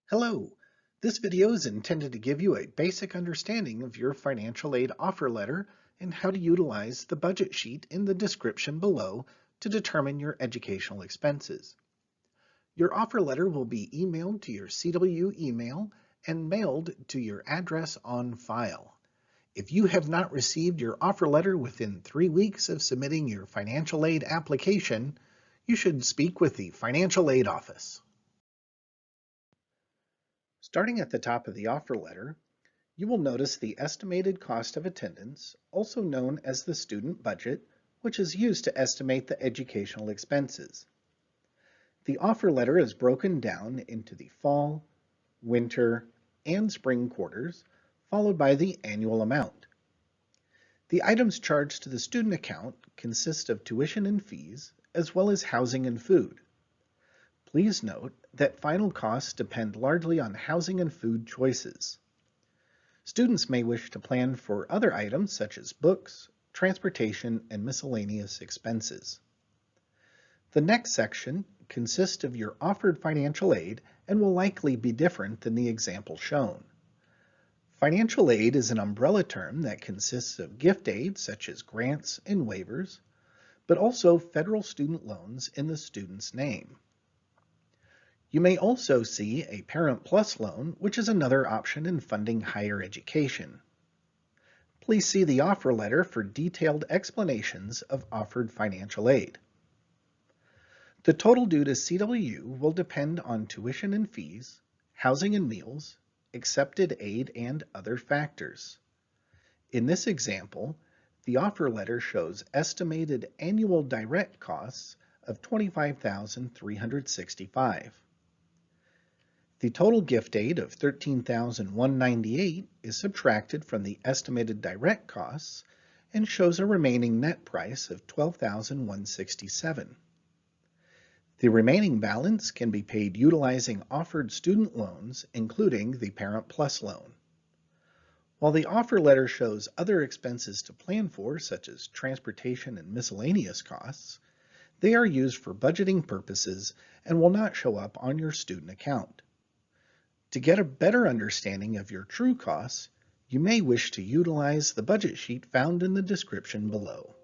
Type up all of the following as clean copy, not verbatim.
Hello. This video is intended to give you a basic understanding of your financial aid offer letter and how to utilize the budget sheet in the description below to determine your educational expenses. Your offer letter will be emailed to your CW email and mailed to your address on file. If you have not received your offer letter within 3 weeks of submitting your financial aid application, you should speak with the financial aid office. Starting at the top of the offer letter, you will notice the estimated cost of attendance, also known as the student budget, which is used to estimate the educational expenses. The offer letter is broken down into the fall, winter, and spring quarters, followed by the annual amount. The items charged to the student account consist of tuition and fees, as well as housing and food. Please note that final costs depend largely on housing and food choices. Students may wish to plan for other items such as books, transportation, and miscellaneous expenses. The next section consists of your offered financial aid and will likely be different than the example shown. Financial aid is an umbrella term that consists of gift aid such as grants and waivers, but also federal student loans in the student's name. You may also see a Parent Plus loan, which is another option in funding higher education. Please see the offer letter for detailed explanations of offered financial aid. The total due to CW will depend on tuition and fees, housing and meals, accepted aid, and other factors. In this example, the offer letter shows estimated annual direct costs of $25,365. The total gift aid of $13,198 is subtracted from the estimated direct costs and shows a remaining net price of $12,167. The remaining balance can be paid utilizing offered student loans, including the Parent Plus loan. While the offer letter shows other expenses to plan for, such as transportation and miscellaneous costs, they are used for budgeting purposes and will not show up on your student account. To get a better understanding of your true costs, you may wish to utilize the budget sheet found in the description below.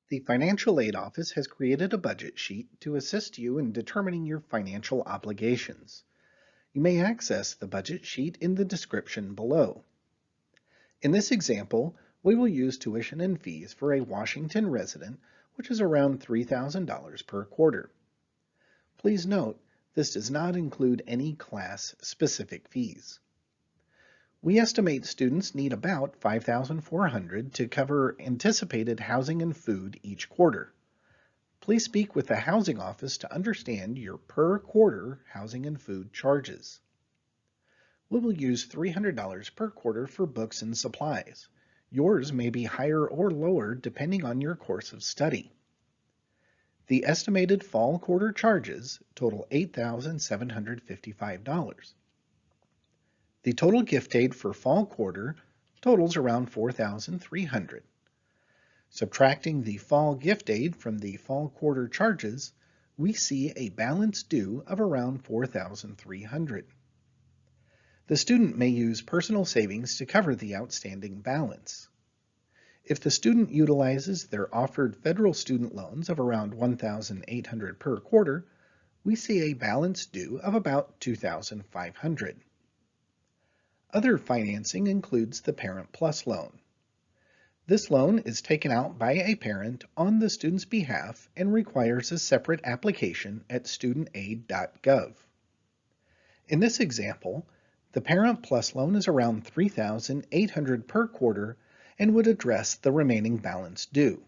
The Financial Aid Office has created a budget sheet to assist you in determining your financial obligations. You may access the budget sheet in the description below. In this example, we will use tuition and fees for a Washington resident, which is around $3,000 per quarter. Please note, this does not include any class-specific fees. We estimate students need about $5,400 to cover anticipated housing and food each quarter. Please speak with the housing office to understand your per quarter housing and food charges. We will use $300 per quarter for books and supplies. Yours may be higher or lower depending on your course of study. The estimated fall quarter charges total $8,755. The total gift aid for fall quarter totals around $4,300. Subtracting the fall gift aid from the fall quarter charges, we see a balance due of around $4,300. The student may use personal savings to cover the outstanding balance. If the student utilizes their offered federal student loans of around $1,800 per quarter, we see a balance due of about $2,500. Other financing includes the Parent Plus loan. This loan is taken out by a parent on the student's behalf and requires a separate application at studentaid.gov. In this example, the Parent Plus loan is around $3,800 per quarter and would address the remaining balance due.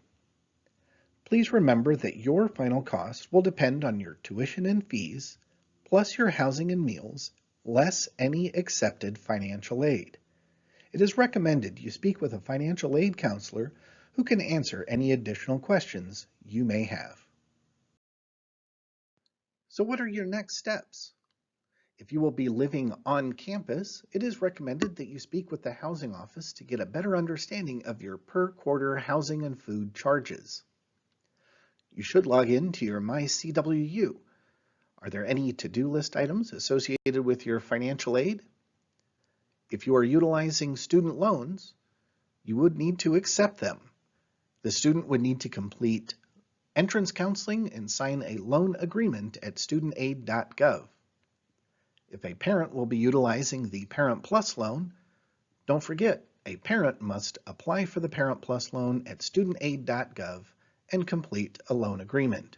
Please remember that your final cost will depend on your tuition and fees, plus your housing and meals, less any accepted financial aid. It is recommended you speak with a financial aid counselor who can answer any additional questions you may have. So what are your next steps? If you will be living on campus, it is recommended that you speak with the housing office to get a better understanding of your per quarter housing and food charges. You should log in to your MyCWU. Are there any to-do list items associated with your financial aid? If you are utilizing student loans, you would need to accept them. The student would need to complete entrance counseling and sign a loan agreement at studentaid.gov. If a parent will be utilizing the Parent Plus loan, don't forget, a parent must apply for the Parent Plus loan at studentaid.gov and complete a loan agreement.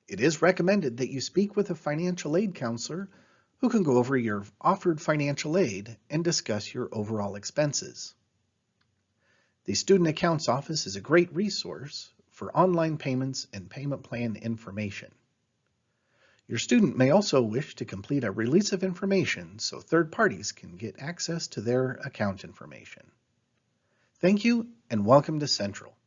It is recommended that you speak with a financial aid counselor who can go over your offered financial aid and discuss your overall expenses. The Student Accounts Office is a great resource for online payments and payment plan information. Your student may also wish to complete a release of information so third parties can get access to their account information. Thank you and welcome to Central.